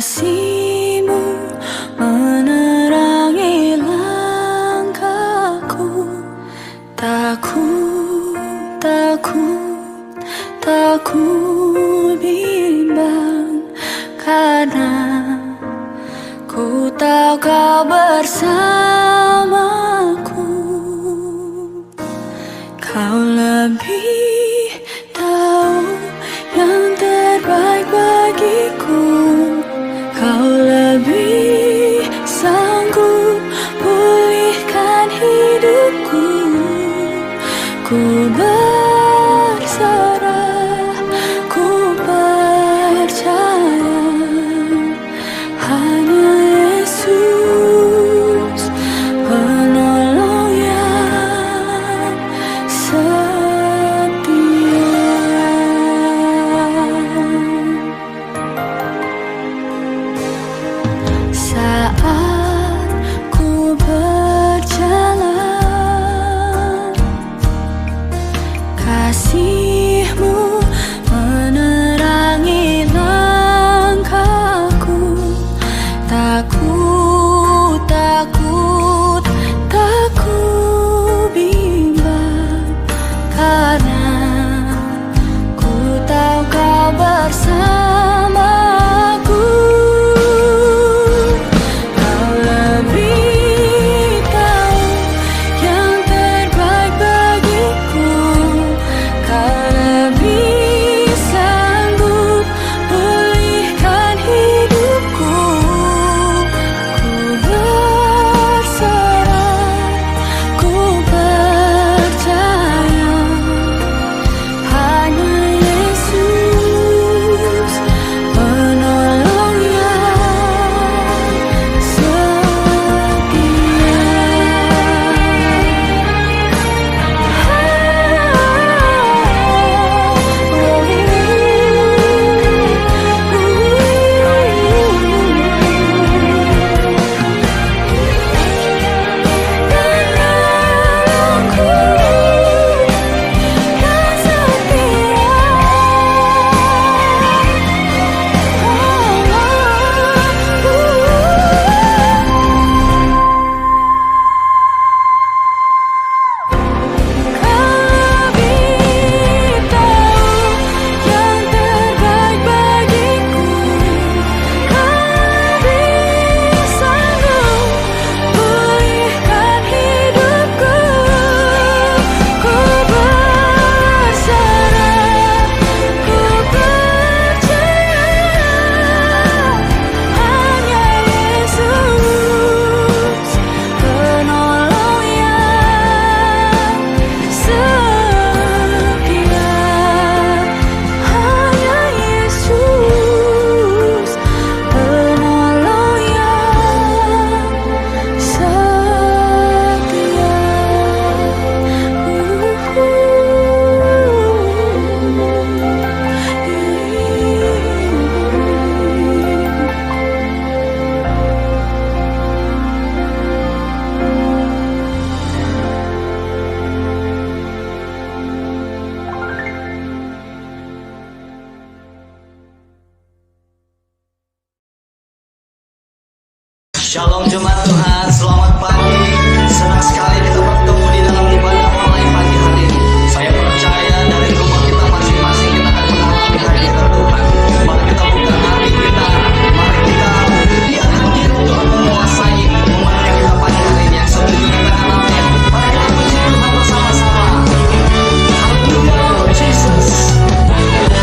Kasih-Mu menerangi langkahku. Takut, takut, takut bimbang, karena ku tahu Kau bersamaku. Kau lebih tahu yang terbaik bagiku. Kau lebih sanggup pulihkan hidupku. Ku berserah, ku percaya, hanya Yesus penolong yang setia. Saat ku berjalan, kasih-Mu menerangi langkahku. Takut, takut, takut bimbang, karena ku tahu Kau bersamaku. Kau lebih tahu yang terbaik bagiku. Kau lebih sanggup pulihkan hidupku. Ku berserah, ku percaya, hanya Yesus penolong yang Shalom jemaat Tuhan, selamat pagi. Senang sekali kita bertemu di dalam ibadah online pagi hari ini. Saya percaya dari rumah kita masing-masing kita akan mengalami hadirat Tuhan. Mari kita buka hati kita, mari kita biarkan Tuhan menguasai momentum kita pagi hari ini. Yang setuju katakan amin. Mari kita puji Tuhan bersama-sama. Haleluya, Lord Jesus. Mari kita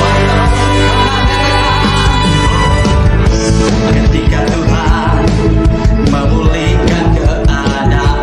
ketika Tuhan memulihkan keadaan.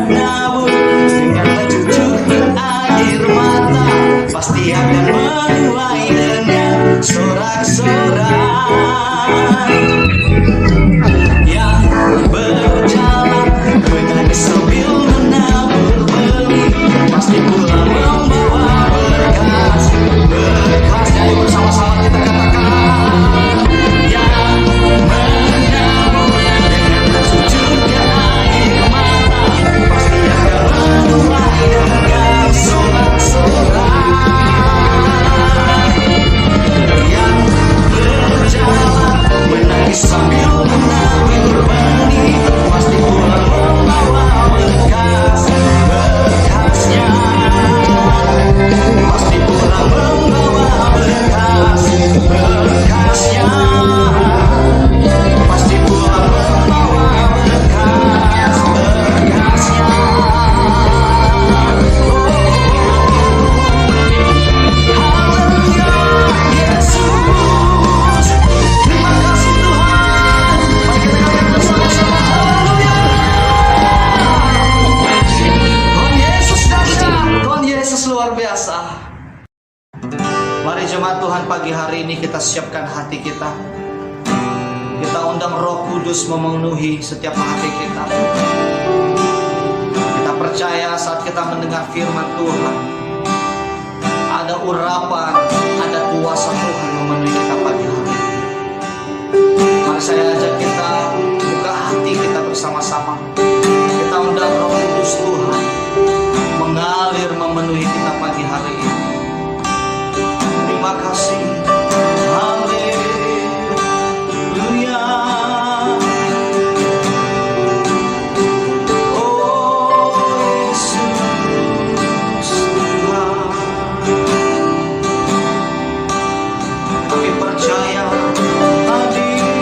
menabur dengan mencucurkan air mata, pasti akan menuai dengan sorak-sorai. Yang berjalan menangis sambil menabur benih, pasti pulang membawa berkas. Berkasnya yuk bersama-sama kita katakan. Yang menabur dengan mencucurkan air mata, pasti akan menuai dengan sorak-sorai. Yang berjalan menangis sambil menabur benih, pasti pulang membawa berkasnya. Pasti pulang membawa berkasnya. Pasti pulang membawa berkasnya. Haleluya, Yesus. Terima kasih Tuhan. Mari kita katakan bersama-sama, haleluya. Tuhan Yesus dahsyat, Tuhan Yesus luar biasa. Mari jemaat Tuhan, pagi hari ini kita siapkan hati kita. Kita undang Roh Kudus memenuhi setiap hati kita. Kita percaya saat kita mendengar firman Tuhan, ada urapan, ada kuasa Tuhan memenuhi kita pagi hari. Mari saya ajak kita buka hati kita bersama-sama. Kita undang Roh Kudus Tuhan mengalir memenuhi kita pagi hari ini. Terima kasih. Haleluya. Oh Yesus Tuhan, kami percaya hadiratmu.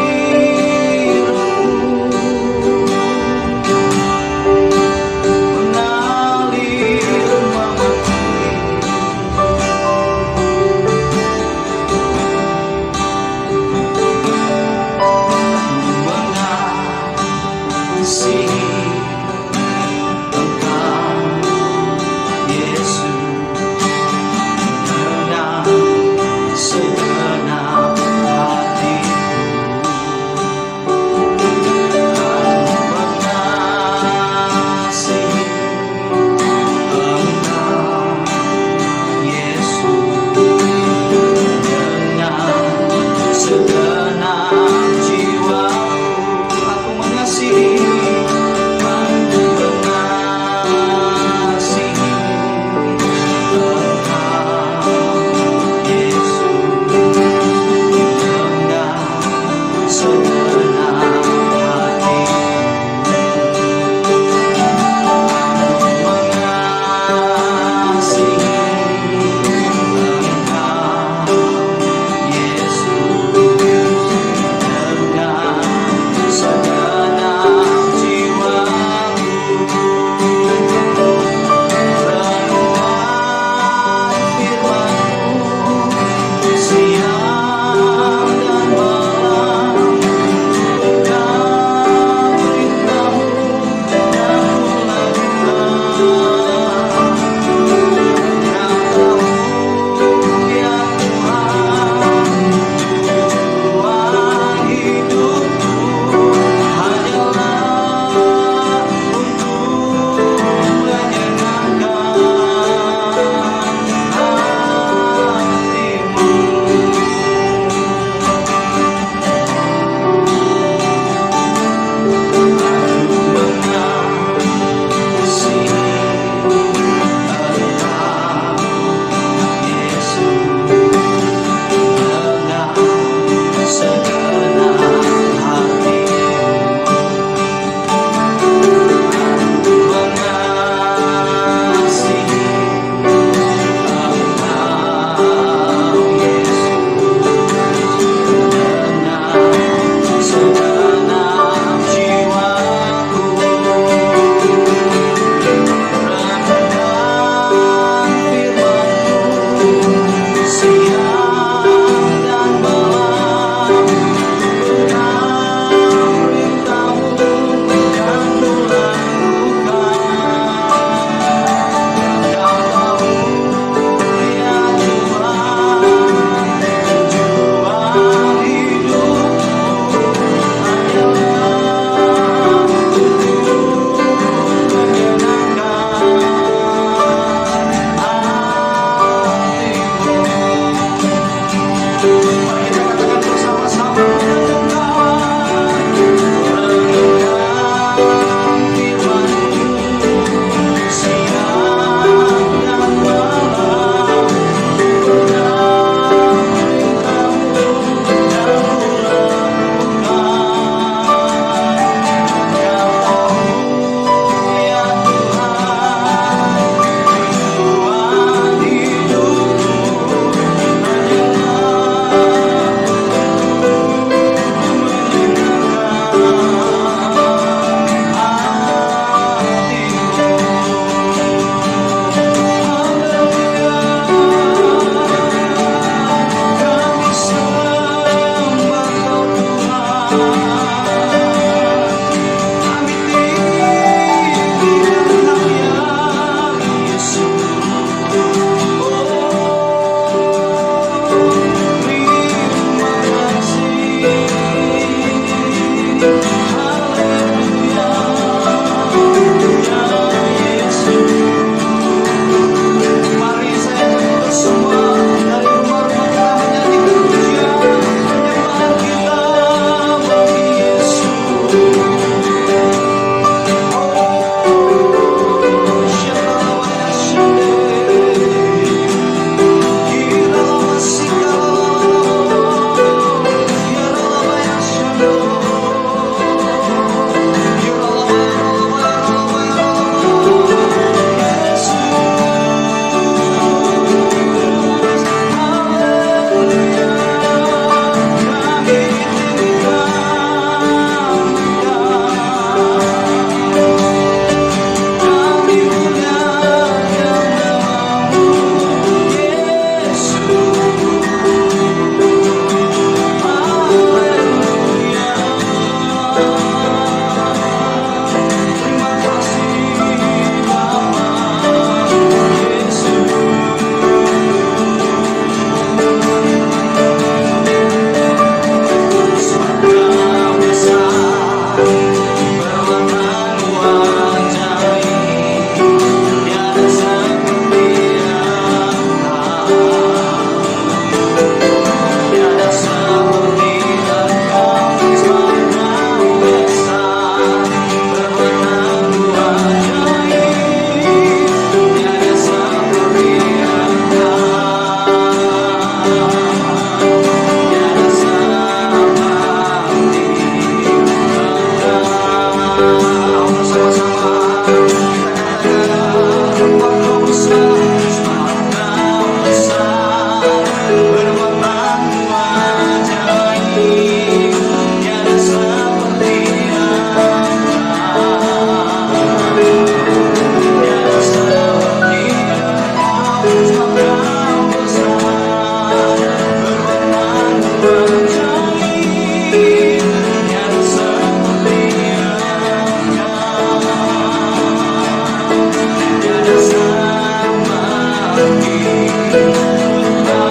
Semoga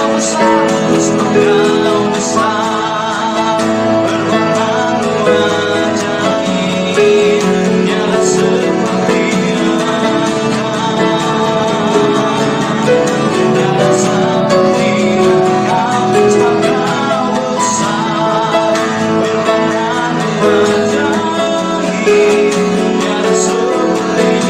besar, semoga besar, berwarna ajaib, tiada seperti Engkau, tiada seperti Engkau. Semoga besar, berwarna ajaib, tiada seperti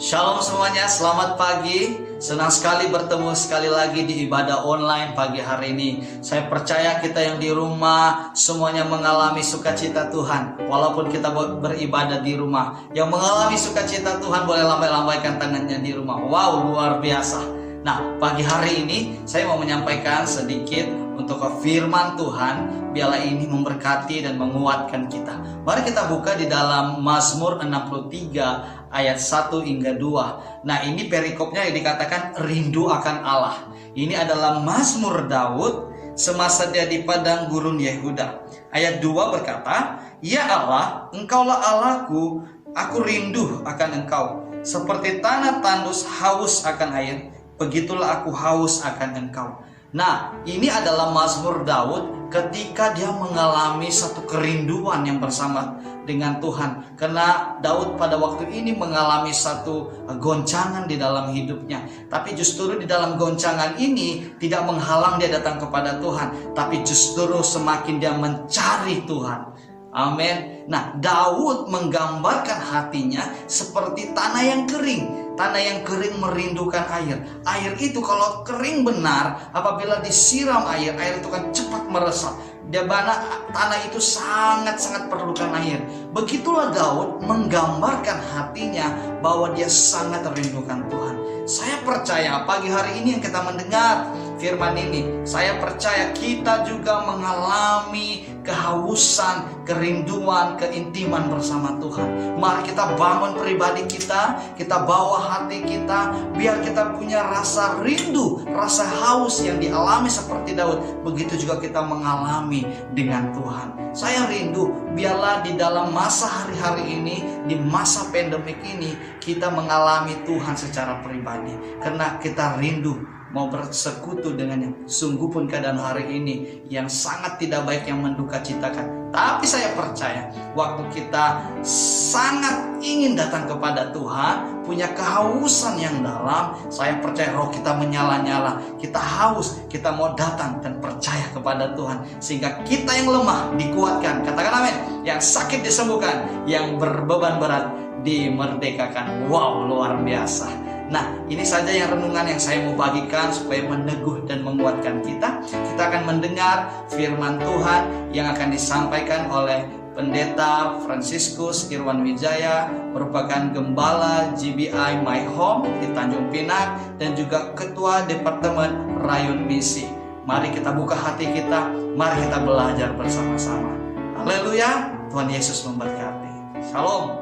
Shalom semuanya, selamat pagi. Senang sekali bertemu sekali lagi di ibadah online pagi hari ini. Saya percaya kita yang di rumah semuanya mengalami sukacita Tuhan. Walaupun kita beribadah di rumah, yang mengalami sukacita Tuhan boleh lambai-lambaikan tangannya di rumah. Wow, luar biasa. Nah, pagi hari ini saya mau menyampaikan sedikit untuk firman Tuhan. Biarlah ini memberkati dan menguatkan kita. Mari kita buka di dalam Mazmur 63 ayat 1 hingga 2. Nah, ini perikopnya yang dikatakan rindu akan Allah. Ini adalah Mazmur Daud semasa dia di padang gurun Yehuda. Ayat 2 berkata, "Ya Allah, Engkaulah Allahku, aku rindu akan Engkau. Seperti tanah tandus haus akan air, begitulah aku haus akan Engkau." Nah, ini adalah Mazmur Daud ketika dia mengalami satu kerinduan yang bersama dengan Tuhan. Karena Daud pada waktu ini mengalami satu goncangan di dalam hidupnya. Tapi justru di dalam goncangan ini tidak menghalang dia datang kepada Tuhan. Tapi justru semakin dia mencari Tuhan. Amin. Nah, Daud menggambarkan hatinya seperti tanah yang kering. Tanah yang kering merindukan air. Air itu kalau kering benar, apabila disiram air, air itu kan cepat meresap. Di mana tanah itu sangat-sangat perlukan air. Begitulah Daud menggambarkan hatinya bahwa dia sangat merindukan Tuhan. Saya percaya pagi hari ini yang kita mendengar firman ini, saya percaya kita juga mengalami kehausan, kerinduan, keintiman bersama Tuhan. Mari kita bangun pribadi kita bawa hati kita, biar kita punya rasa rindu, rasa haus yang dialami seperti Daud. Begitu juga kita mengalami dengan Tuhan. Saya rindu, biarlah di dalam masa hari-hari ini, di masa pandemik ini, kita mengalami Tuhan secara pribadi. Karena kita rindu mau bersekutu dengannya. Sungguh pun keadaan hari ini yang sangat tidak baik, yang mendukacitakan. Tapi saya percaya waktu kita sangat ingin datang kepada Tuhan, punya kehausan yang dalam, saya percaya roh kita menyala-nyala. Kita haus, kita mau datang dan percaya kepada Tuhan. Sehingga kita yang lemah dikuatkan. Katakan amin. Yang sakit disembuhkan, yang berbeban berat dimerdekakan. Wow, luar biasa. Nah, ini saja yang renungan yang saya mau bagikan supaya meneguh dan menguatkan kita. Kita akan mendengar firman Tuhan yang akan disampaikan oleh Pendeta Fransiskus Irwan Wijaya, merupakan Gembala GBI My Home di Tanjung Pinang dan juga Ketua Departemen Rayon Misi. Mari kita buka hati kita, mari kita belajar bersama-sama. Haleluya, Tuhan Yesus memberkati. Shalom.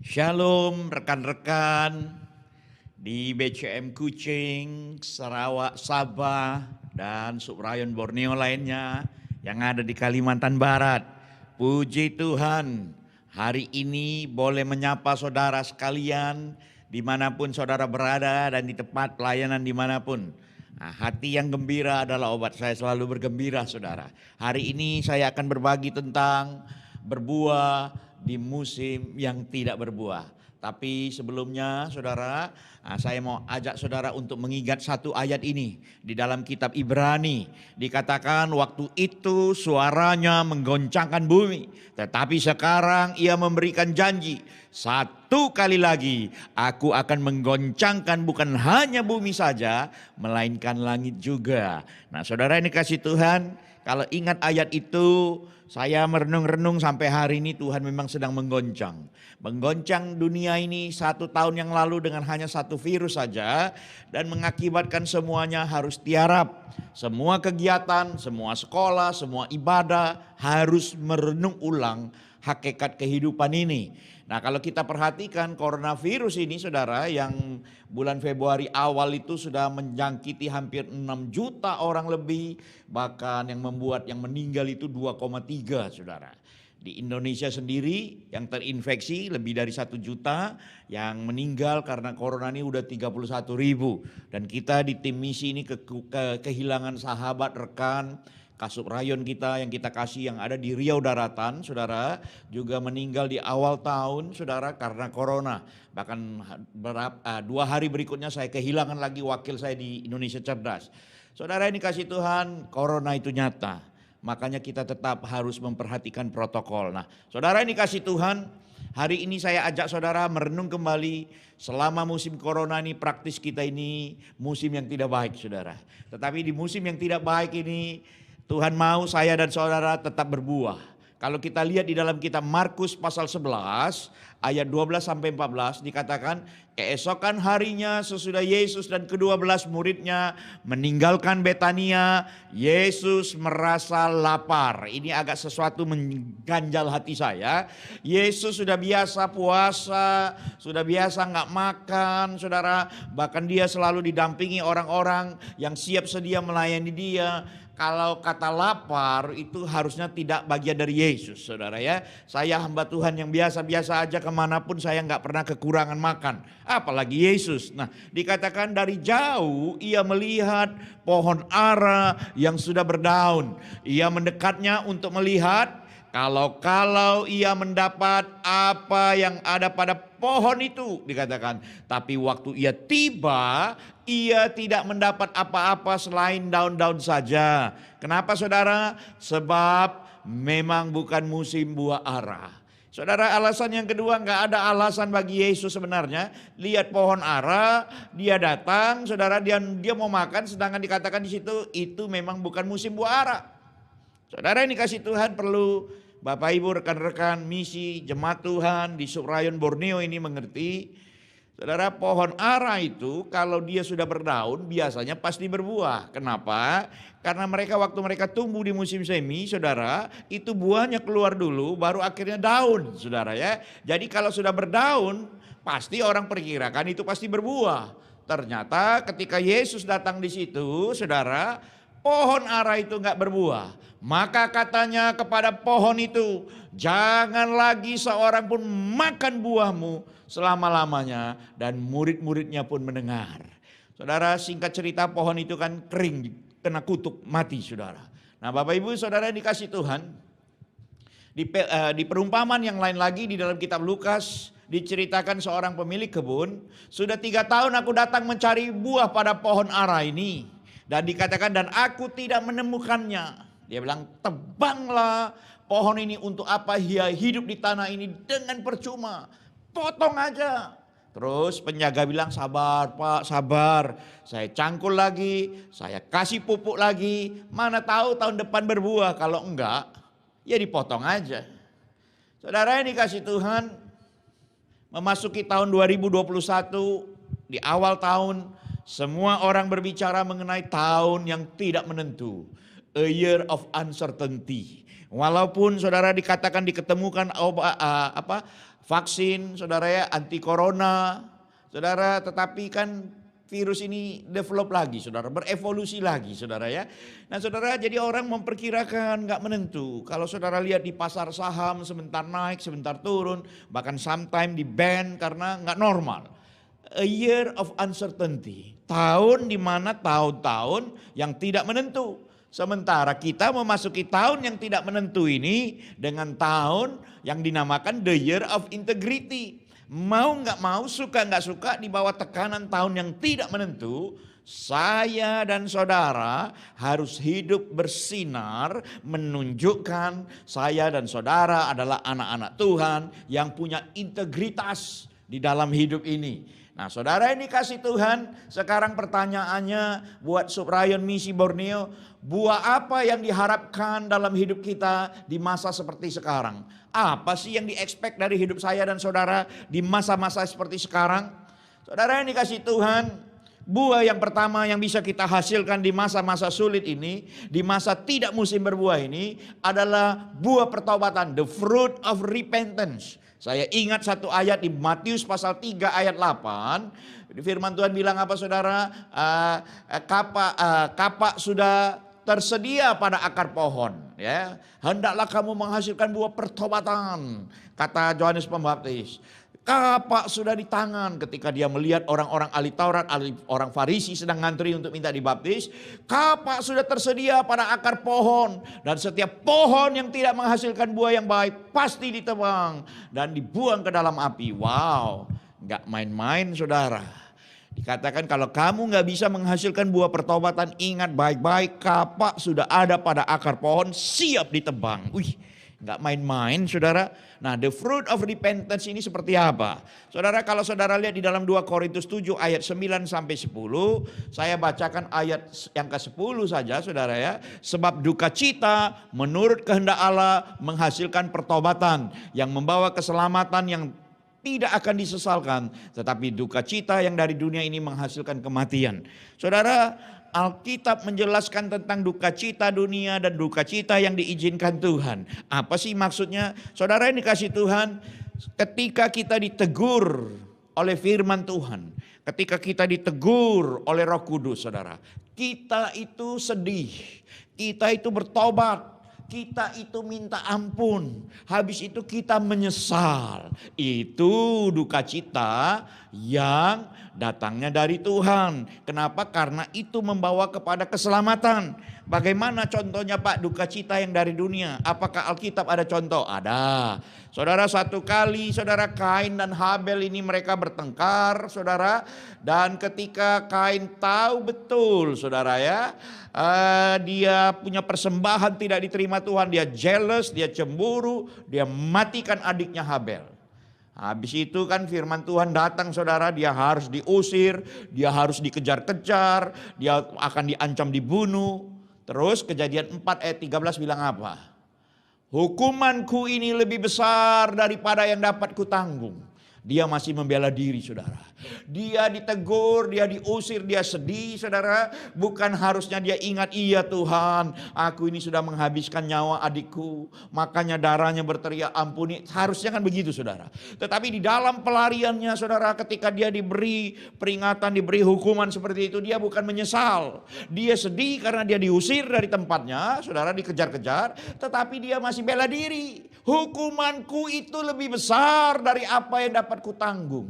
Shalom rekan-rekan di BCM Kucing, Sarawak, Sabah, dan subrayon Borneo lainnya yang ada di Kalimantan Barat. Puji Tuhan, hari ini boleh menyapa saudara sekalian dimanapun saudara berada dan di tempat pelayanan dimanapun. Nah, hati yang gembira adalah obat. Saya selalu bergembira saudara. Hari ini saya akan berbagi tentang berbuah di musim yang tidak berbuah. Tapi sebelumnya saudara, saya mau ajak saudara untuk mengingat satu ayat ini. Di dalam kitab Ibrani dikatakan waktu itu suaranya menggoncangkan bumi. Tetapi sekarang ia memberikan janji, satu kali lagi aku akan menggoncangkan bukan hanya bumi saja, melainkan langit juga. Nah saudara ini kasih Tuhan, kalau ingat ayat itu, saya merenung-renung sampai hari ini Tuhan memang sedang menggoncang. Menggoncang dunia ini 1 tahun yang lalu dengan hanya satu virus saja. Dan mengakibatkan semuanya harus tiarap. Semua kegiatan, semua sekolah, semua ibadah harus merenung ulang hakikat kehidupan ini. Nah kalau kita perhatikan coronavirus ini saudara, yang bulan Februari awal itu sudah menjangkiti hampir 6 juta orang lebih. Bahkan yang membuat yang meninggal itu 2,3 saudara. Di Indonesia sendiri yang terinfeksi lebih dari 1 juta, yang meninggal karena corona ini udah 31 ribu. Dan kita di tim misi ini kehilangan sahabat, rekan, kasub rayon kita yang kita kasih yang ada di Riau Daratan, saudara, juga meninggal di awal tahun, saudara, karena corona. Bahkan 2 hari berikutnya saya kehilangan lagi wakil saya di Indonesia Cerdas. Saudara ini kasih Tuhan, corona itu nyata. Makanya kita tetap harus memperhatikan protokol. Nah, saudara ini kasih Tuhan, hari ini saya ajak saudara merenung kembali selama musim corona ini, praktis kita ini musim yang tidak baik, saudara. Tetapi di musim yang tidak baik ini, Tuhan mau saya dan saudara tetap berbuah. Kalau kita lihat di dalam kitab Markus pasal 11 ayat 12 sampai 14 dikatakan, keesokan harinya sesudah Yesus dan ke-12 muridnya meninggalkan Betania, Yesus merasa lapar. Ini agak sesuatu mengganjal hati saya. Yesus sudah biasa puasa, sudah biasa nggak makan, saudara. Bahkan dia selalu didampingi orang-orang yang siap sedia melayani dia. Kalau kata lapar itu harusnya tidak bagian dari Yesus, saudara ya. Saya hamba Tuhan yang biasa-biasa aja, kemanapun saya nggak pernah kekurangan makan. Apalagi Yesus. Nah dikatakan dari jauh ia melihat pohon ara yang sudah berdaun. Ia mendekatnya untuk melihat kalau ia mendapat apa yang ada pada pohon itu, dikatakan. Tapi waktu ia tiba, ia tidak mendapat apa-apa selain daun-daun saja. Kenapa saudara? Sebab memang bukan musim buah ara. Saudara, alasan yang kedua, nggak ada alasan bagi Yesus sebenarnya. Lihat pohon ara, dia datang, saudara, dia mau makan, sedangkan dikatakan di situ itu memang bukan musim buah ara. Saudara ini kasih Tuhan perlu Bapak Ibu rekan-rekan misi jemaat Tuhan di subrayon Borneo ini mengerti. Saudara, pohon ara itu kalau dia sudah berdaun biasanya pasti berbuah. Kenapa? Karena waktu mereka tumbuh di musim semi, saudara, itu buahnya keluar dulu baru akhirnya daun, saudara ya. Jadi kalau sudah berdaun pasti orang perkirakan itu pasti berbuah. Ternyata ketika Yesus datang di situ, saudara, pohon ara itu nggak berbuah. Maka katanya kepada pohon itu, jangan lagi seorang pun makan buahmu selama-lamanya. Dan murid-muridnya pun mendengar. Saudara, singkat cerita pohon itu kan kering, kena kutuk, mati saudara. Nah Bapak Ibu saudara dikasih Tuhan, di perumpamaan yang lain lagi di dalam kitab Lukas diceritakan seorang pemilik kebun, sudah 3 tahun aku datang mencari buah pada pohon ara ini. Dan dikatakan dan aku tidak menemukannya. Dia bilang, tebanglah pohon ini, untuk apa ia hidup di tanah ini dengan percuma. Potong aja. Terus penjaga bilang, sabar Pak, sabar. Saya cangkul lagi, saya kasih pupuk lagi. Mana tahu tahun depan berbuah, kalau enggak ya dipotong aja. Saudara ini kasih Tuhan, memasuki tahun 2021, di awal tahun, semua orang berbicara mengenai tahun yang tidak menentu. A year of uncertainty. Walaupun saudara dikatakan diketemukan vaksin, saudara ya, anti corona, saudara, tetapi kan virus ini develop lagi, saudara, berevolusi lagi, saudara ya. Nah saudara, jadi orang memperkirakan nggak menentu. Kalau saudara lihat di pasar saham sebentar naik, sebentar turun, bahkan sometimes di ban karena nggak normal. A year of uncertainty. Tahun di mana tahun-tahun yang tidak menentu. Sementara kita memasuki tahun yang tidak menentu ini dengan tahun yang dinamakan the year of integrity. Mau nggak mau, suka nggak suka, di bawah tekanan tahun yang tidak menentu, saya dan saudara harus hidup bersinar, menunjukkan saya dan saudara adalah anak-anak Tuhan yang punya integritas di dalam hidup ini. Nah, saudara ini kasih Tuhan, sekarang pertanyaannya buat Subrayon Misi Borneo, buah apa yang diharapkan dalam hidup kita di masa seperti sekarang? Apa sih yang di-expect dari hidup saya dan saudara di masa-masa seperti sekarang? Saudara yang dikasih Tuhan, buah yang pertama yang bisa kita hasilkan di masa-masa sulit ini, di masa tidak musim berbuah ini adalah buah pertobatan, the fruit of repentance. Saya ingat satu ayat di Matius pasal 3 ayat 8. Firman Tuhan bilang apa saudara? Kapak sudah tersedia pada akar pohon. Ya, hendaklah kamu menghasilkan buah pertobatan, kata Yohanes Pembaptis. Kapak sudah di tangan ketika dia melihat orang-orang ahli Taurat, orang Farisi sedang ngantri untuk minta dibaptis. Kapak sudah tersedia pada akar pohon. Dan setiap pohon yang tidak menghasilkan buah yang baik pasti ditebang dan dibuang ke dalam api. Wow, gak main-main saudara. Dikatakan kalau kamu gak bisa menghasilkan buah pertobatan, ingat baik-baik, kapak sudah ada pada akar pohon siap ditebang. Wih, gak main-main saudara. Nah, the fruit of repentance ini seperti apa? Saudara, kalau saudara lihat di dalam 2 Korintus 7 ayat 9 sampai 10, saya bacakan ayat yang ke-10 saja saudara ya. Sebab duka cita menurut kehendak Allah menghasilkan pertobatan yang membawa keselamatan yang tidak akan disesalkan, tetapi duka cita yang dari dunia ini menghasilkan kematian. Saudara, Alkitab menjelaskan tentang duka cita dunia dan duka cita yang diizinkan Tuhan. Apa sih maksudnya? Saudara yang dikasih Tuhan, ketika kita ditegur oleh firman Tuhan, ketika kita ditegur oleh Roh Kudus saudara, kita itu sedih, kita itu bertobat, kita itu minta ampun, habis itu kita menyesal. Itu duka cita yang datangnya dari Tuhan. Kenapa? Karena itu membawa kepada keselamatan. Bagaimana contohnya Pak duka cita yang dari dunia? Apakah Alkitab ada contoh? Ada. Saudara, satu kali saudara Kain dan Habel ini mereka bertengkar saudara. Dan ketika Kain tahu betul saudara ya, dia punya persembahan tidak diterima Tuhan, dia jealous, dia cemburu, dia matikan adiknya Habel. Habis itu kan firman Tuhan datang saudara, dia harus diusir, dia harus dikejar-kejar, dia akan diancam dibunuh. Terus Kejadian 4 ayat 13 bilang apa? Hukumanku ini lebih besar daripada yang dapat kutanggung. Dia masih membela diri saudara. Dia ditegur, dia diusir, dia sedih saudara. Bukan harusnya dia ingat, iya Tuhan, aku ini sudah menghabiskan nyawa adikku, makanya darahnya berteriak ampuni. Harusnya kan begitu saudara. Tetapi di dalam pelariannya saudara, ketika dia diberi peringatan, diberi hukuman seperti itu, dia bukan menyesal. Dia sedih karena dia diusir dari tempatnya saudara, dikejar-kejar. Tetapi dia masih bela diri. Hukumanku itu lebih besar dari apa yang dapat kutanggung.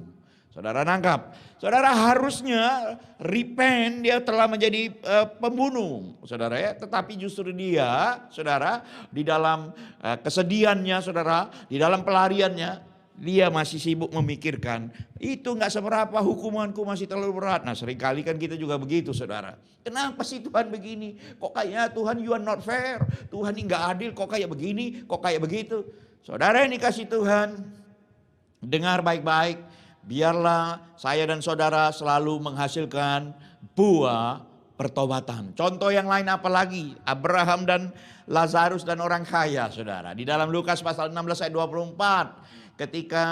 Saudara nangkap? Saudara harusnya repent, dia telah menjadi pembunuh, saudara ya. Tetapi justru dia, saudara, di dalam kesedihannya, saudara, di dalam pelariannya, dia masih sibuk memikirkan, itu gak seberapa, hukumanku masih terlalu berat. Nah seringkali kan kita juga begitu saudara. Kenapa sih Tuhan begini? Kok kayaknya Tuhan you are not fair. Tuhan ini gak adil, kok kayak begini, kok kayak begitu. Saudara yang dikasih Tuhan, dengar baik-baik. Biarlah saya dan saudara selalu menghasilkan buah pertobatan. Contoh yang lain apa lagi? Abraham dan Lazarus dan orang kaya saudara. Di dalam Lukas pasal 16 ayat 24. Ketika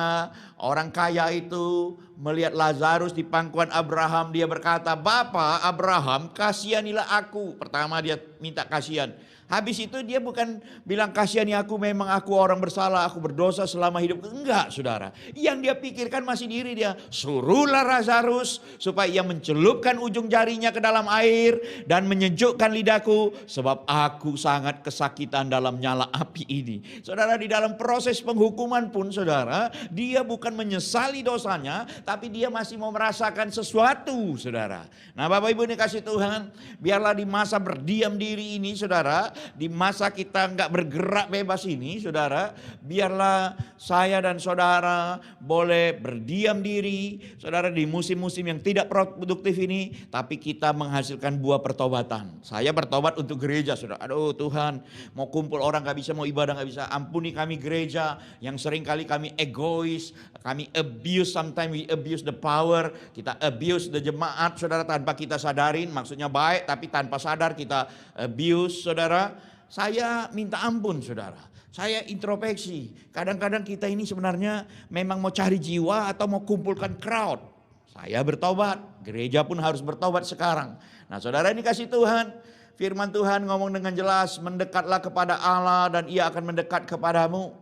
orang kaya itu melihat Lazarus di pangkuan Abraham, dia berkata, "Bapak Abraham, kasihanilah aku." Pertama dia minta kasihan. Habis itu dia bukan bilang kasihani aku, memang aku orang bersalah, aku berdosa selama hidup. Enggak saudara. Yang dia pikirkan masih diri dia. Suruhlah Lazarus supaya ia mencelupkan ujung jarinya ke dalam air dan menyejukkan lidahku. Sebab aku sangat kesakitan dalam nyala api ini. Saudara, di dalam proses penghukuman pun saudara, dia bukan menyesali dosanya, tapi dia masih mau merasakan sesuatu saudara. Nah Bapak Ibu dikasih Tuhan, biarlah di masa berdiam diri ini saudara, di masa kita nggak bergerak bebas ini, saudara, biarlah saya dan saudara boleh berdiam diri, saudara, di musim-musim yang tidak produktif ini, tapi kita menghasilkan buah pertobatan. Saya bertobat untuk gereja, saudara. Aduh Tuhan, mau kumpul orang nggak bisa, mau ibadah nggak bisa. Ampuni kami gereja yang sering kali kami egois, kami abuse, sometimes we abuse the power, kita abuse the jemaat, saudara, tanpa kita sadarin. Maksudnya baik, tapi tanpa sadar kita abuse, saudara. Saya minta ampun, saudara. Saya introspeksi. Kadang-kadang kita ini sebenarnya memang mau cari jiwa atau mau kumpulkan crowd. Saya bertobat, gereja pun harus bertobat sekarang. Nah saudara, ini kasih Tuhan. Firman Tuhan ngomong dengan jelas, mendekatlah kepada Allah dan Ia akan mendekat kepadamu.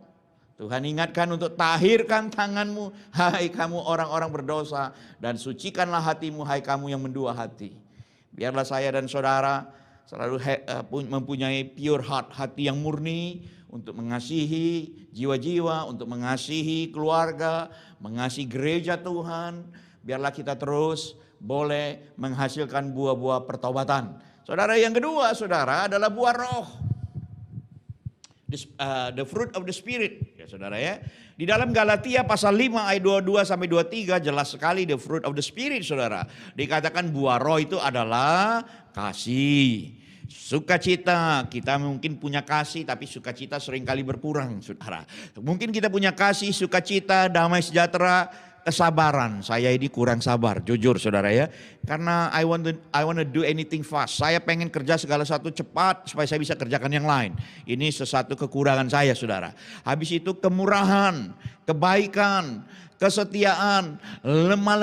Tuhan ingatkan untuk tahirkan tanganmu, hai kamu orang-orang berdosa, dan sucikanlah hatimu, hai kamu yang mendua hati. Biarlah saya dan saudara selalu mempunyai pure heart, hati yang murni untuk mengasihi jiwa-jiwa, untuk mengasihi keluarga, mengasihi gereja Tuhan. Biarlah kita terus boleh menghasilkan buah-buah pertobatan. Saudara, yang kedua, saudara, adalah buah roh. The fruit of the spirit, ya saudara ya. Di dalam Galatia pasal 5 ayat 22 sampai 23 jelas sekali the fruit of the spirit, saudara. Dikatakan buah roh itu adalah kasih, sukacita. Kita mungkin punya kasih, tapi sukacita seringkali berkurang, saudara. Mungkin kita punya kasih, sukacita, damai sejahtera, kesabaran. Saya ini kurang sabar, jujur saudara ya. Karena I want to do anything fast. Saya pengen kerja segala satu cepat supaya saya bisa kerjakan yang lain. Ini sesuatu kekurangan saya, saudara. Habis itu kemurahan, kebaikan, kesetiaan, lemah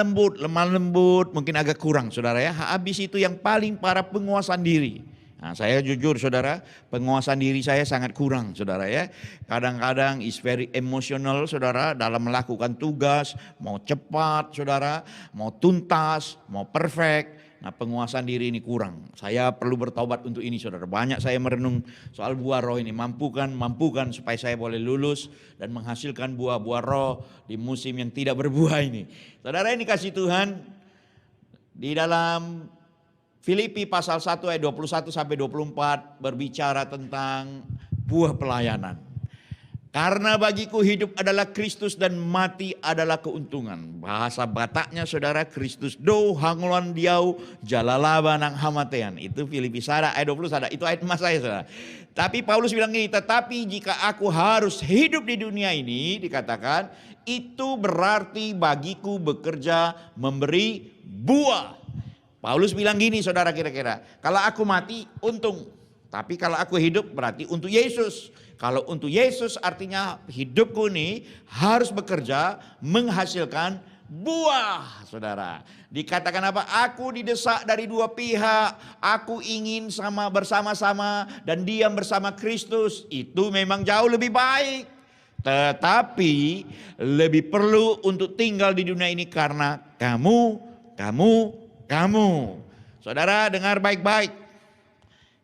lembut mungkin agak kurang, saudara ya. Habis itu yang paling parah, penguasaan diri. Nah, saya jujur saudara, penguasaan diri saya sangat kurang saudara ya. Kadang-kadang is very emotional saudara dalam melakukan tugas, mau cepat saudara, mau tuntas, mau perfect. Nah, penguasaan diri ini kurang. Saya perlu bertobat untuk ini saudara. Banyak saya merenung soal buah roh ini. Mampukan supaya saya boleh lulus dan menghasilkan buah-buah roh di musim yang tidak berbuah ini. Saudara, ini kasih Tuhan di dalam Filipi pasal 1 ayat 21 sampai 24 berbicara tentang buah pelayanan. Karena bagiku hidup adalah Kristus dan mati adalah keuntungan. Bahasa Bataknya saudara, Kristus do hangulon diau jalalaba nang hamatean. Itu Filipi sada ayat 20 sada. Itu ayat emas saya saudara. Tapi Paulus bilang gini, tetapi jika aku harus hidup di dunia ini, dikatakan itu berarti bagiku bekerja memberi buah. Paulus bilang gini saudara, kira-kira kalau aku mati untung, tapi kalau aku hidup berarti untuk Yesus. Kalau untuk Yesus artinya hidupku ini harus bekerja menghasilkan buah, saudara. Dikatakan apa? Aku didesak dari dua pihak. Aku ingin bersama-sama dan diam bersama Kristus. Itu memang jauh lebih baik. Tetapi lebih perlu untuk tinggal di dunia ini karena kamu. Saudara, dengar baik-baik.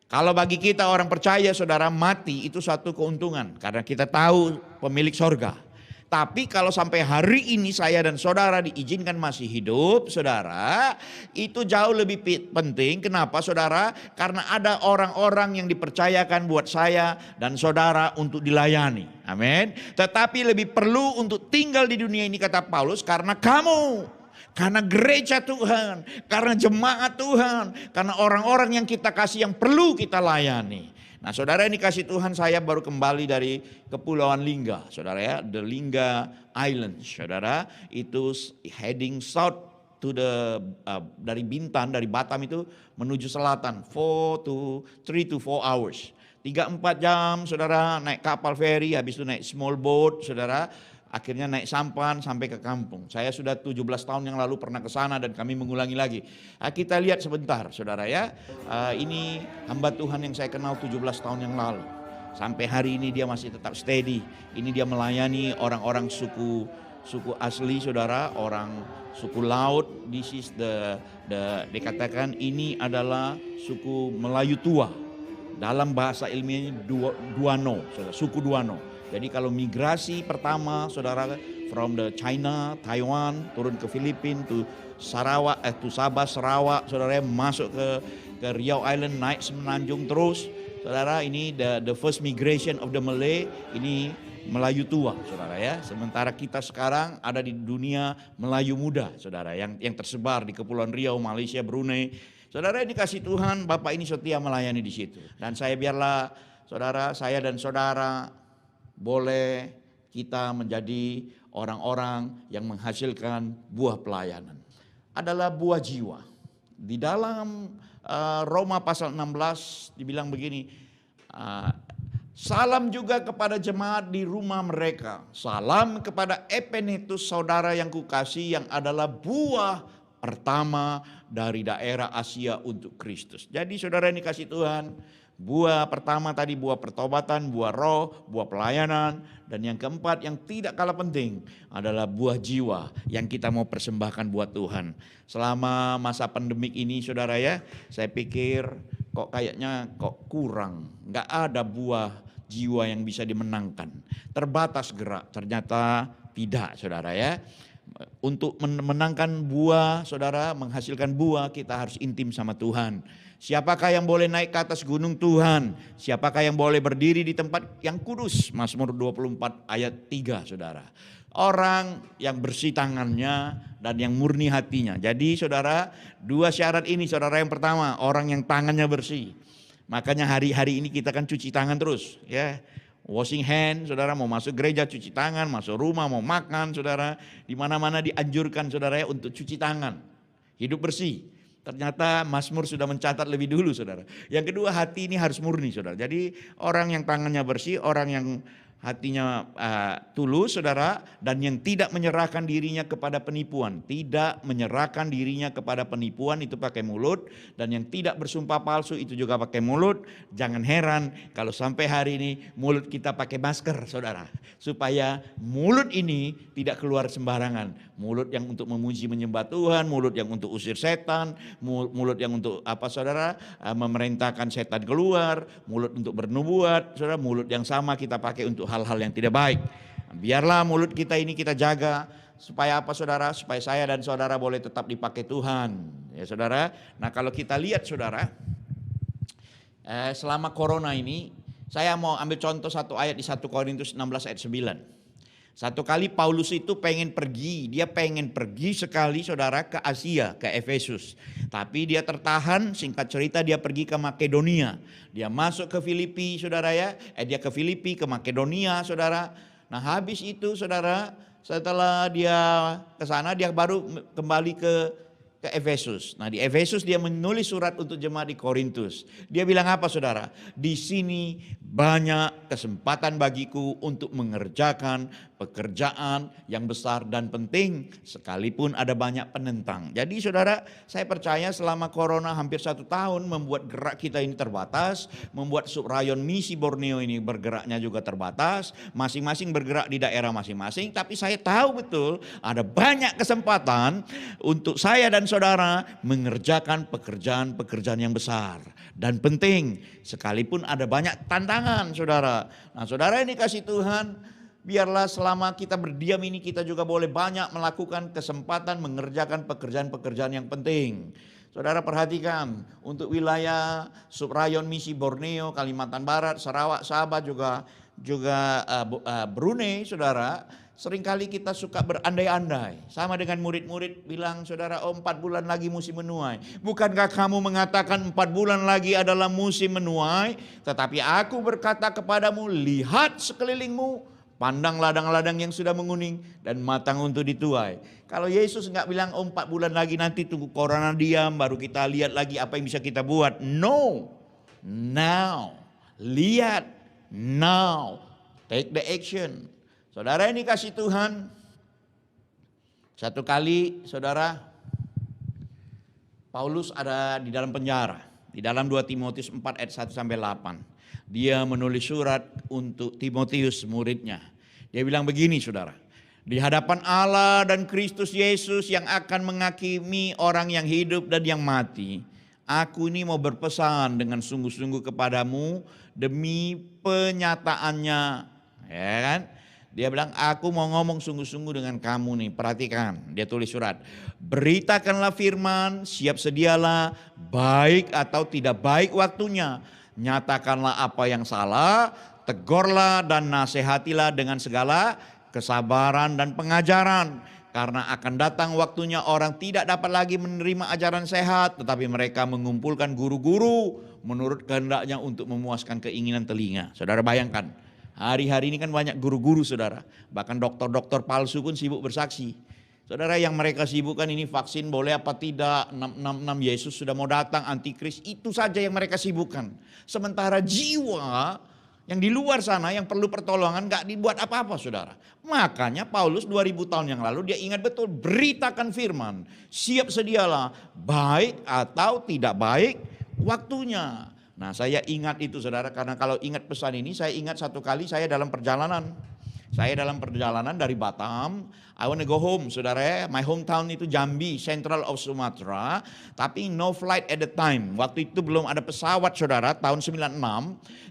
Kalau bagi kita orang percaya saudara, mati itu satu keuntungan. Karena kita tahu pemilik sorga. Tapi kalau sampai hari ini saya dan saudara diizinkan masih hidup, saudara, itu jauh lebih penting. Kenapa saudara? Karena ada orang-orang yang dipercayakan buat saya dan saudara untuk dilayani. Amin. Tetapi lebih perlu untuk tinggal di dunia ini, kata Paulus, karena kamu. Karena gereja Tuhan, karena jemaat Tuhan, karena orang-orang yang kita kasih yang perlu kita layani. Nah saudara, ini kasih Tuhan, saya baru kembali dari Kepulauan Lingga, saudara ya, the Lingga Island, saudara. Itu heading south to dari Bintan, dari Batam itu menuju selatan, 3 to 4 hours. 3-4 jam saudara naik kapal feri, habis itu naik small boat saudara. Akhirnya naik sampan sampai ke kampung. Saya sudah 17 tahun yang lalu pernah ke sana dan kami mengulangi lagi. Kita lihat sebentar saudara ya. Ini hamba Tuhan yang saya kenal 17 tahun yang lalu. Sampai hari ini dia masih tetap steady. Ini dia melayani orang-orang suku asli saudara, orang suku laut. This is dikatakan ini adalah suku Melayu tua. Dalam bahasa ilmiahnya Duano, saudara, suku Duano. Jadi kalau migrasi pertama saudara from the China, Taiwan, turun ke Filipina, to Sarawak, to Sabah, Sarawak, saudara masuk ke Riau Island, naik Semenanjung terus. Saudara, ini the first migration of the Malay, ini Melayu tua, saudara ya. Sementara kita sekarang ada di dunia Melayu muda, saudara, yang tersebar di Kepulauan Riau, Malaysia, Brunei. Saudara, ini kasih Tuhan, Bapak ini setia melayani di situ. Dan biarlah saudara, saya dan saudara boleh kita menjadi orang-orang yang menghasilkan buah pelayanan. Adalah buah jiwa. Di dalam Roma pasal 16 dibilang begini, salam juga kepada jemaat di rumah mereka. Salam kepada Epenetus saudara yang kukasih, yang adalah buah pertama dari daerah Asia untuk Kristus. Jadi saudara ini kasih Tuhan, buah pertama tadi buah pertobatan, buah roh, buah pelayanan. Dan yang keempat yang tidak kalah penting adalah buah jiwa yang kita mau persembahkan buat Tuhan. Selama masa pandemik ini saudara ya, saya pikir kok kayaknya kurang. Nggak ada buah jiwa yang bisa dimenangkan. Terbatas gerak, ternyata tidak saudara ya. Untuk menangkan buah saudara, menghasilkan buah kita harus intim sama Tuhan. Siapakah yang boleh naik ke atas gunung Tuhan? Siapakah yang boleh berdiri di tempat yang kudus? Mazmur 24 ayat 3 saudara. Orang yang bersih tangannya dan yang murni hatinya. Jadi saudara, dua syarat ini saudara. Yang pertama, orang yang tangannya bersih. Makanya hari-hari ini kita kan cuci tangan terus ya. Washing hand, saudara, mau masuk gereja cuci tangan, masuk rumah mau makan, saudara, di mana-mana dianjurkan saudara ya untuk cuci tangan. Hidup bersih. Ternyata Mazmur sudah mencatat lebih dulu saudara. Yang kedua, hati ini harus murni saudara. Jadi orang yang tangannya bersih, orang yang hatinya tulus saudara, dan yang tidak menyerahkan dirinya kepada penipuan. Tidak menyerahkan dirinya kepada penipuan, itu pakai mulut. Dan yang tidak bersumpah palsu itu juga pakai mulut. Jangan heran kalau sampai hari ini mulut kita pakai masker saudara, supaya mulut ini tidak keluar sembarangan. Mulut yang untuk memuji menyembah Tuhan, mulut yang untuk usir setan, mulut yang untuk saudara, memerintahkan setan keluar, mulut untuk bernubuat saudara, mulut yang sama kita pakai untuk hal-hal yang tidak baik. Biarlah mulut kita ini kita jaga supaya saudara? Supaya saya dan saudara boleh tetap dipakai Tuhan. Ya saudara. Nah, kalau kita lihat saudara, selama corona ini saya mau ambil contoh satu ayat di 1 Korintus 16 ayat 9. Satu kali Paulus itu pengen pergi sekali saudara ke Asia, ke Efesus. Tapi dia tertahan, singkat cerita dia pergi ke Makedonia. Dia masuk ke Filipi saudara ya, dia ke Filipi, ke Makedonia saudara. Nah habis itu saudara, setelah dia ke sana dia baru kembali ke Efesus. Nah di Efesus dia menulis surat untuk jemaat di Korintus. Dia bilang apa saudara? Di sini banyak kesempatan bagiku untuk mengerjakan pekerjaan yang besar dan penting sekalipun ada banyak penentang. Jadi saudara, saya percaya selama corona hampir 1 tahun membuat gerak kita ini terbatas, membuat subrayon misi Borneo ini bergeraknya juga terbatas, masing-masing bergerak di daerah masing-masing. Tapi saya tahu betul ada banyak kesempatan untuk saya dan saudara mengerjakan pekerjaan-pekerjaan yang besar dan penting sekalipun ada banyak tantangan saudara. Nah saudara ini kasih Tuhan, biarlah selama kita berdiam ini kita juga boleh banyak melakukan kesempatan mengerjakan pekerjaan-pekerjaan yang penting. Saudara perhatikan untuk wilayah subrayon misi Borneo, Kalimantan Barat, Sarawak, Sabah juga Brunei saudara. Seringkali kita suka berandai-andai. Sama dengan murid-murid bilang saudara, 4 bulan lagi musim menuai. Bukankah kamu mengatakan 4 bulan lagi adalah musim menuai? Tetapi aku berkata kepadamu, lihat sekelilingmu, pandang ladang-ladang yang sudah menguning dan matang untuk dituai. Kalau Yesus nggak bilang 4 bulan lagi nanti tunggu corona diam baru kita lihat lagi apa yang bisa kita buat. No, now, lihat, now, take the action. Saudara ini kasih Tuhan, satu kali saudara, Paulus ada di dalam penjara. Di dalam 2 Timotius 4 ayat 1-8. Dia menulis surat untuk Timotius muridnya. Dia bilang begini saudara. Di hadapan Allah dan Kristus Yesus yang akan menghakimi orang yang hidup dan yang mati. Aku ini mau berpesan dengan sungguh-sungguh kepadamu demi penyataannya. Ya kan? Dia bilang, aku mau ngomong sungguh-sungguh dengan kamu nih. Perhatikan, dia tulis surat. Beritakanlah firman, siap sedialah, baik atau tidak baik waktunya. Nyatakanlah apa yang salah, tegurlah dan nasihatilah dengan segala kesabaran dan pengajaran. Karena akan datang waktunya orang tidak dapat lagi menerima ajaran sehat, tetapi mereka mengumpulkan guru-guru menurut kehendaknya untuk memuaskan keinginan telinga. Saudara bayangkan, hari-hari ini kan banyak guru-guru saudara. Bahkan dokter-dokter palsu pun sibuk bersaksi. Saudara, yang mereka sibukkan ini vaksin boleh apa tidak, 666 Yesus sudah mau datang, antikris, itu saja yang mereka sibukkan. Sementara jiwa yang di luar sana yang perlu pertolongan gak dibuat apa-apa saudara. Makanya Paulus 2000 tahun yang lalu dia ingat betul, beritakan firman, siap sedialah, baik atau tidak baik waktunya. Nah saya ingat itu saudara, karena kalau ingat pesan ini saya ingat satu kali saya dalam perjalanan. Saya dalam perjalanan dari Batam, I want to go home saudara ya. My hometown itu Jambi, Central of Sumatera. Tapi no flight at the time. Waktu itu belum ada pesawat saudara, tahun 96.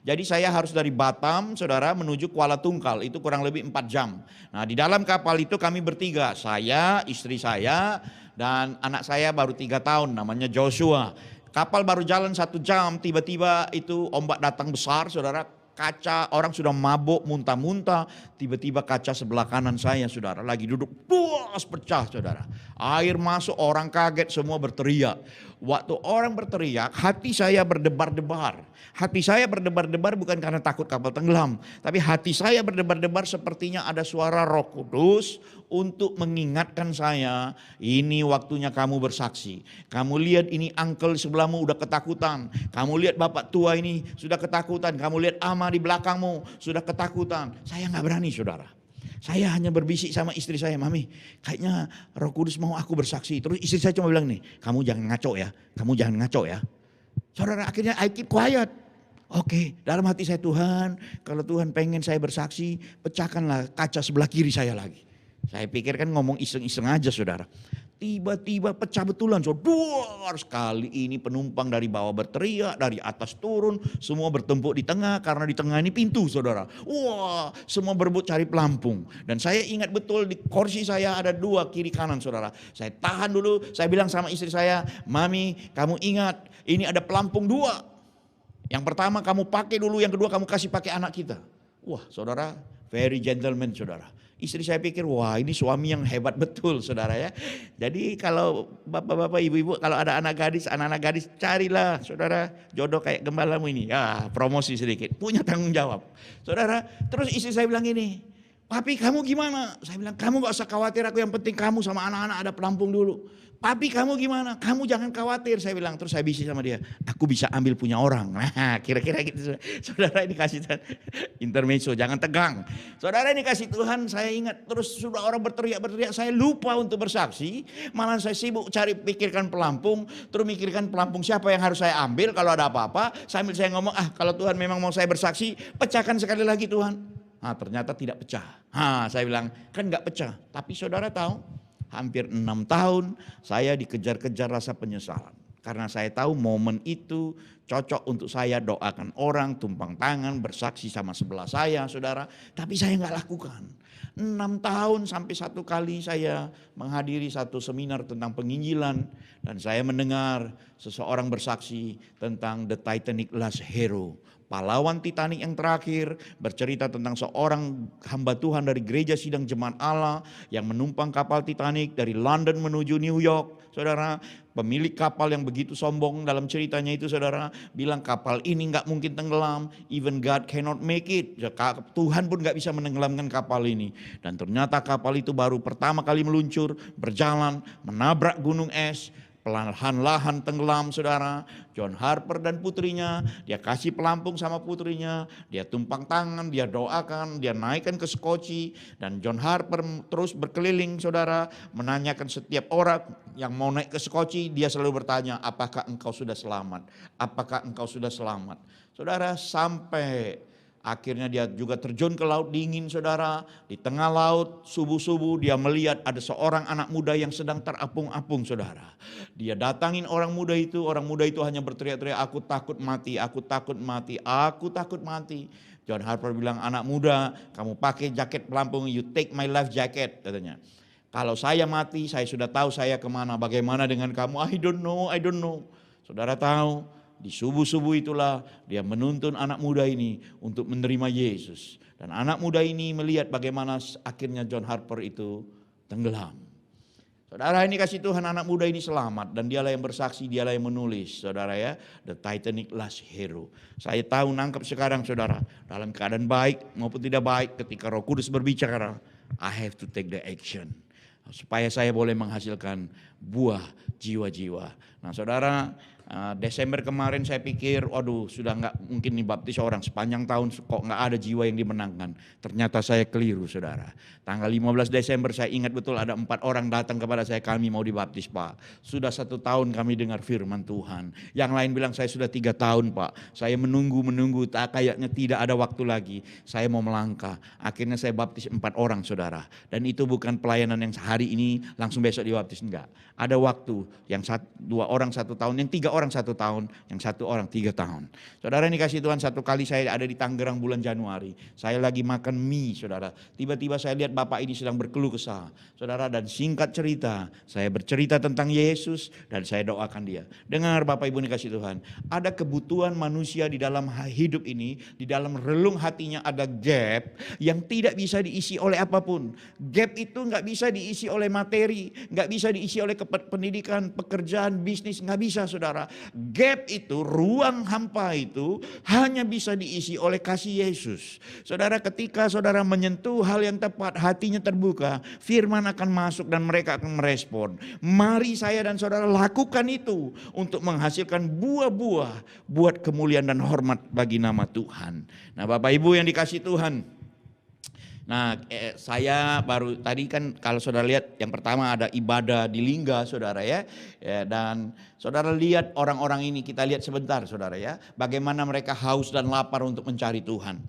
Jadi saya harus dari Batam saudara menuju Kuala Tungkal. Itu kurang lebih 4 jam. Nah di dalam kapal itu kami bertiga. Saya, istri saya, dan anak saya baru 3 tahun namanya Joshua. Kapal baru jalan 1 jam, tiba-tiba itu ombak datang besar saudara. Kaca orang sudah mabuk muntah-muntah, tiba-tiba kaca sebelah kanan saya saudara lagi duduk, puas pecah saudara. Air masuk, orang kaget, semua berteriak. Waktu orang berteriak, hati saya berdebar-debar. Hati saya berdebar-debar bukan karena takut kapal tenggelam, tapi hati saya berdebar-debar sepertinya ada suara Roh Kudus untuk mengingatkan saya, ini waktunya kamu bersaksi. Kamu lihat ini uncle sebelahmu udah ketakutan. Kamu lihat bapak tua ini sudah ketakutan. Kamu lihat ama di belakangmu sudah ketakutan. Saya gak berani saudara. Saya hanya berbisik sama istri saya, Mami kayaknya Roh Kudus mau aku bersaksi. Terus istri saya cuma bilang nih, kamu jangan ngaco ya. Kamu jangan ngaco ya. Saudara, akhirnya I keep quiet. Oke, dalam hati saya, Tuhan, kalau Tuhan pengen saya bersaksi, pecahkanlah kaca sebelah kiri saya lagi. Saya pikir kan ngomong iseng-iseng aja saudara. Tiba-tiba pecah betulan. Duar sekali ini penumpang dari bawah berteriak, dari atas turun. Semua bertempuk di tengah karena di tengah ini pintu saudara. Wah, semua berebut cari pelampung. Dan saya ingat betul di kursi saya ada 2 kiri kanan saudara. Saya tahan dulu, saya bilang sama istri saya, Mami kamu ingat ini ada pelampung 2. Yang pertama kamu pakai dulu, yang kedua kamu kasih pakai anak kita. Wah saudara, very gentleman saudara. Istri saya pikir, wah ini suami yang hebat betul saudara ya. Jadi kalau bapak-bapak, ibu-ibu, kalau ada anak-anak gadis, carilah saudara jodoh kayak gembalamu ini. Ya promosi sedikit, punya tanggung jawab. Saudara, terus istri saya bilang gini, Papi kamu gimana? Saya bilang, kamu gak usah khawatir, aku yang penting kamu sama anak-anak ada pelampung dulu. Papi kamu gimana? Kamu jangan khawatir, saya bilang. Terus saya bisik sama dia, aku bisa ambil punya orang. Nah kira-kira gitu. Saudara, ini kasih intermezzo, jangan tegang. Saudara, ini kasih Tuhan, saya ingat. Terus sudah orang berteriak-berteriak, saya lupa untuk bersaksi. Malah saya sibuk cari pikirkan pelampung. Terus mikirkan pelampung siapa yang harus saya ambil kalau ada apa-apa. Sambil saya ngomong, kalau Tuhan memang mau saya bersaksi, pecahkan sekali lagi Tuhan. Nah ternyata tidak pecah. Saya bilang, kan gak pecah. Tapi saudara tahu, hampir 6 tahun saya dikejar-kejar rasa penyesalan. Karena saya tahu momen itu cocok untuk saya doakan orang, tumpang tangan, bersaksi sama sebelah saya saudara. Tapi saya gak lakukan. 6 tahun sampai satu kali saya menghadiri satu seminar tentang penginjilan. Dan saya mendengar seseorang bersaksi tentang The Titanic Last Hero. Pahlawan Titanic yang terakhir, bercerita tentang seorang hamba Tuhan dari gereja sidang jemaat Allah yang menumpang kapal Titanic dari London menuju New York. Saudara, pemilik kapal yang begitu sombong dalam ceritanya itu saudara, bilang kapal ini gak mungkin tenggelam, even God cannot make it. Tuhan pun gak bisa menenggelamkan kapal ini. Dan ternyata kapal itu baru pertama kali meluncur, berjalan, menabrak gunung es, perlahan-lahan tenggelam saudara. John Harper dan putrinya, dia kasih pelampung sama putrinya, dia tumpang tangan, dia doakan, dia naikkan ke skoci. Dan John Harper terus berkeliling saudara, menanyakan setiap orang yang mau naik ke skoci, dia selalu bertanya, apakah engkau sudah selamat? Apakah engkau sudah selamat? Saudara, sampai akhirnya dia juga terjun ke laut dingin saudara. Di tengah laut subuh-subuh dia melihat ada seorang anak muda yang sedang terapung-apung saudara. Dia datangin orang muda itu hanya berteriak-teriak, aku takut mati, aku takut mati, aku takut mati. John Harper bilang, anak muda kamu pakai jaket pelampung, you take my life jacket katanya. Kalau saya mati saya sudah tahu saya kemana, bagaimana dengan kamu? I don't know. Saudara tahu, di subuh-subuh itulah dia menuntun anak muda ini untuk menerima Yesus. Dan anak muda ini melihat bagaimana akhirnya John Harper itu tenggelam. Saudara, ini kasih Tuhan, anak muda ini selamat dan dialah yang bersaksi, dialah yang menulis, saudara ya, The Titanic Last Hero. Saya tahu nangkep sekarang saudara, dalam keadaan baik maupun tidak baik, ketika Roh Kudus berbicara, I have to take the action. Supaya saya boleh menghasilkan buah jiwa-jiwa. Nah saudara, Desember kemarin saya pikir, waduh sudah nggak mungkin dibaptis orang. Sepanjang tahun kok nggak ada jiwa yang dimenangkan. Ternyata saya keliru saudara. Tanggal 15 Desember saya ingat betul ada 4 orang datang kepada saya, kami mau dibaptis Pak. Sudah 1 tahun kami dengar firman Tuhan. Yang lain bilang saya sudah 3 tahun Pak. Saya menunggu, tak kayaknya tidak ada waktu lagi. Saya mau melangkah. Akhirnya saya baptis 4 orang saudara. Dan itu bukan pelayanan yang sehari ini langsung besok dibaptis, enggak. Ada waktu yang 2 orang 1 tahun, yang 3 orang 1 tahun, yang 1 orang 3 tahun. Saudara, ini kasih Tuhan, satu kali saya ada di Tangerang bulan Januari. Saya lagi makan mie saudara. Tiba-tiba saya lihat bapak ini sedang berkeluh kesah. Saudara, dan singkat cerita, saya bercerita tentang Yesus dan saya doakan dia. Dengar Bapak Ibu ini kasih Tuhan. Ada kebutuhan manusia di dalam hidup ini, di dalam relung hatinya ada gap yang tidak bisa diisi oleh apapun. Gap itu nggak bisa diisi oleh materi, nggak bisa diisi oleh pendidikan, pekerjaan, bisnis, nggak bisa saudara. Gap itu, ruang hampa itu hanya bisa diisi oleh kasih Yesus. Saudara, ketika saudara menyentuh hal yang tepat, hatinya terbuka, firman akan masuk dan mereka akan merespon. Mari saya dan saudara lakukan itu untuk menghasilkan buah-buah buat kemuliaan dan hormat bagi nama Tuhan. Nah Bapak Ibu yang dikasih Tuhan, nah, saya baru tadi kan kalau saudara lihat yang pertama ada ibadah di Lingga saudara ya, dan saudara lihat orang-orang ini, kita lihat sebentar saudara ya, bagaimana mereka haus dan lapar untuk mencari Tuhan.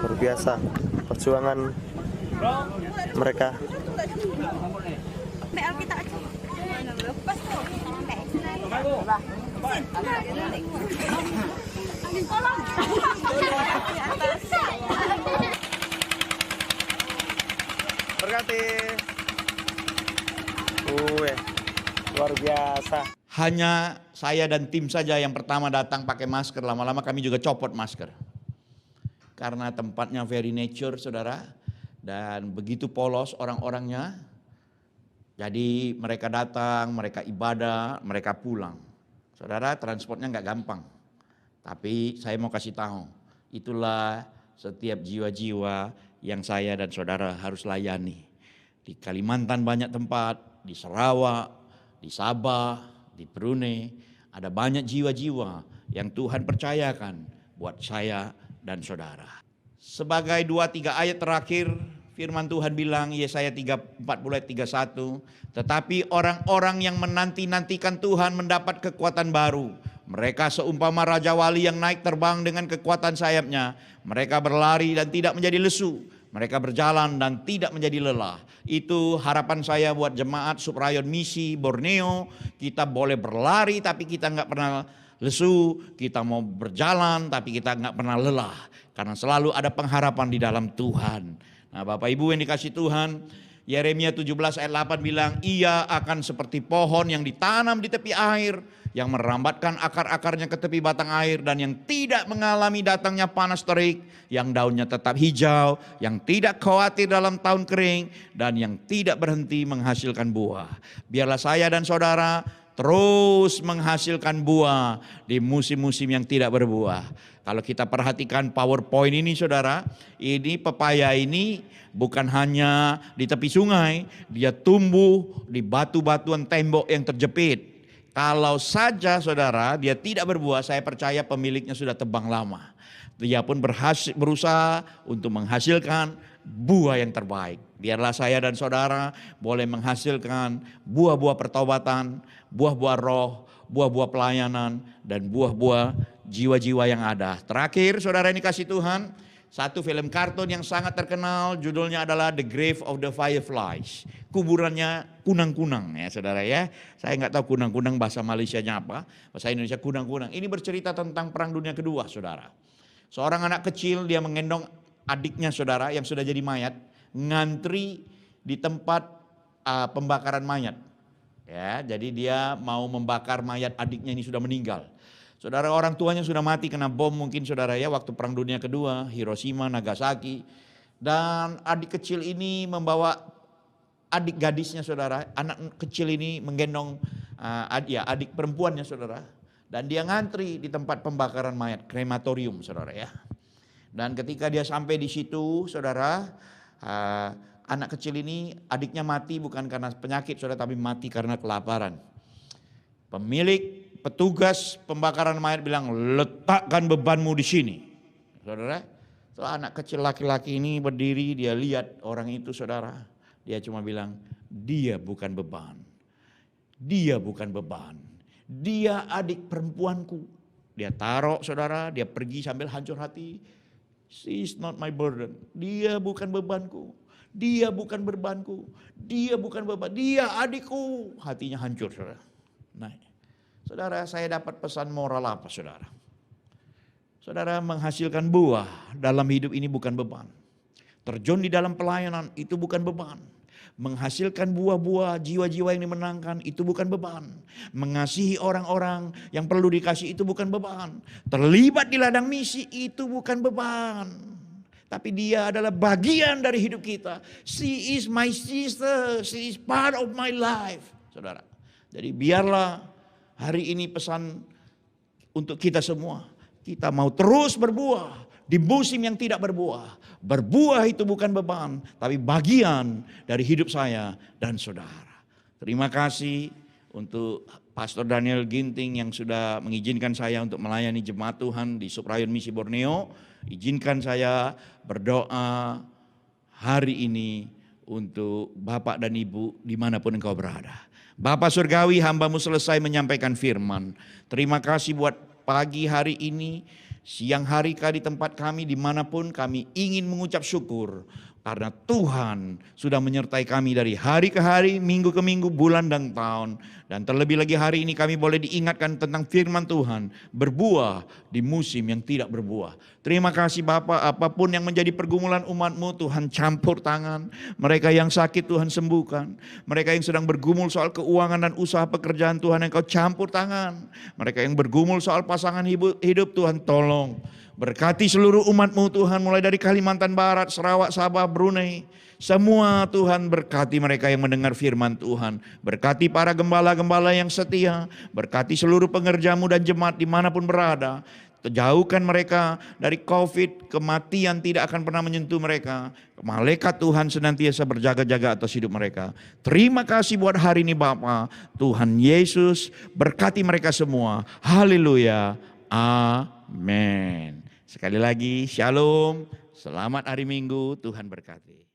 Luar biasa perjuangan mereka. Berkati. Luar biasa. Hanya saya dan tim saja yang pertama datang pakai masker, lama-lama kami juga copot masker. Karena tempatnya very nature saudara, dan begitu polos orang-orangnya. Jadi mereka datang, mereka ibadah, mereka pulang. Saudara, transportnya nggak gampang. Tapi saya mau kasih tahu, itulah setiap jiwa-jiwa yang saya dan saudara harus layani. Di Kalimantan banyak tempat, di Sarawak, di Sabah, di Brunei, ada banyak jiwa-jiwa yang Tuhan percayakan buat saya dan saudara. Sebagai 2-3 ayat terakhir, firman Tuhan bilang, Yesaya 40 ayat 31, tetapi orang-orang yang menanti-nantikan Tuhan mendapat kekuatan baru. Mereka seumpama Raja Wali yang naik terbang dengan kekuatan sayapnya. Mereka berlari dan tidak menjadi lesu. Mereka berjalan dan tidak menjadi lelah. Itu harapan saya buat jemaat Subrayon Misi Borneo. Kita boleh berlari tapi kita nggak pernah lesu. Kita mau berjalan tapi kita nggak pernah lelah. Karena selalu ada pengharapan di dalam Tuhan. Nah Bapak Ibu yang dikasih Tuhan, Yeremia 17 ayat 8 bilang, ia akan seperti pohon yang ditanam di tepi air, yang merambatkan akar-akarnya ke tepi batang air, dan yang tidak mengalami datangnya panas terik, yang daunnya tetap hijau, yang tidak khawatir dalam tahun kering, dan yang tidak berhenti menghasilkan buah. Biarlah saya dan saudara terus menghasilkan buah di musim-musim yang tidak berbuah. Kalau kita perhatikan PowerPoint ini saudara, ini pepaya ini bukan hanya di tepi sungai, dia tumbuh di batu-batuan tembok yang terjepit. Kalau saja saudara dia tidak berbuah, saya percaya pemiliknya sudah tebang lama. Dia pun berusaha untuk menghasilkan buah yang terbaik. Biarlah saya dan saudara boleh menghasilkan buah-buah pertobatan, buah-buah roh, buah-buah pelayanan, dan buah-buah jiwa-jiwa yang ada. Terakhir saudara ini kasih Tuhan, Satu film kartun yang sangat terkenal, judulnya adalah The Grave of the Fireflies. Kuburannya kunang-kunang ya saudara ya. Saya nggak tahu kunang-kunang bahasa Malaysianya apa, bahasa Indonesia kunang-kunang. Ini bercerita tentang Perang Dunia Kedua saudara. Seorang anak kecil dia menggendong adiknya saudara yang sudah jadi mayat, ngantri di tempat pembakaran mayat. Ya, jadi dia mau membakar mayat adiknya ini sudah meninggal. Saudara, orang tuanya sudah mati kena bom mungkin saudara ya waktu Perang Dunia Kedua, Hiroshima, Nagasaki. Dan adik kecil ini membawa adik gadisnya saudara, anak kecil ini menggendong adik perempuannya saudara. Dan dia ngantri di tempat pembakaran mayat, krematorium saudara ya. Dan ketika dia sampai di situ saudara, anak kecil ini adiknya mati bukan karena penyakit saudara, tapi mati karena kelaparan. Petugas pembakaran mayat bilang, letakkan bebanmu di sini. Saudara, setelah anak kecil laki-laki ini berdiri, dia lihat orang itu saudara. Dia cuma bilang, dia bukan beban. Dia bukan beban. Dia adik perempuanku. Dia taruh saudara, dia pergi sambil hancur hati. She is not my burden. Dia bukan bebanku. Dia bukan bebanku. Dia bukan beban. Dia adikku. Hatinya hancur saudara. Nah, saudara, saya dapat pesan moral apa saudara? Saudara, menghasilkan buah dalam hidup ini bukan beban. Terjun di dalam pelayanan itu bukan beban. Menghasilkan buah-buah jiwa-jiwa yang dimenangkan itu bukan beban. Mengasihi orang-orang yang perlu dikasih itu bukan beban. Terlibat di ladang misi itu bukan beban. Tapi dia adalah bagian dari hidup kita. She is my sister, she is part of my life. Saudara, jadi biarlah hari ini pesan untuk kita semua. Kita mau terus berbuah di musim yang tidak berbuah. Berbuah itu bukan beban, tapi bagian dari hidup saya dan saudara. Terima kasih untuk Pastor Daniel Ginting yang sudah mengizinkan saya untuk melayani jemaat Tuhan di Subrayon Misi Borneo. Izinkan saya berdoa hari ini untuk Bapak dan Ibu dimanapun engkau berada. Bapa Surgawi, hambamu selesai menyampaikan firman. Terima kasih buat pagi hari ini, siang hari di tempat kami dimanapun kami ingin mengucap syukur. Karena Tuhan sudah menyertai kami dari hari ke hari, minggu ke minggu, bulan dan tahun. Dan terlebih lagi hari ini kami boleh diingatkan tentang firman Tuhan. Berbuah di musim yang tidak berbuah. Terima kasih Bapak, apapun yang menjadi pergumulan umat-Mu Tuhan campur tangan. Mereka yang sakit Tuhan sembuhkan. Mereka yang sedang bergumul soal keuangan dan usaha pekerjaan Tuhan Engkau campur tangan. Mereka yang bergumul soal pasangan hidup Tuhan tolong. Berkati seluruh umat-Mu Tuhan mulai dari Kalimantan Barat, Sarawak, Sabah, Brunei. Semua Tuhan berkati mereka yang mendengar firman Tuhan. Berkati para gembala-gembala yang setia. Berkati seluruh pengerja-Mu dan jemaat dimanapun berada. Jauhkan mereka dari COVID, kematian tidak akan pernah menyentuh mereka. Malaikat Tuhan senantiasa berjaga-jaga atas hidup mereka. Terima kasih buat hari ini Bapa. Tuhan Yesus berkati mereka semua. Haleluya. Amin. Sekali lagi, shalom. Selamat hari Minggu, Tuhan berkati.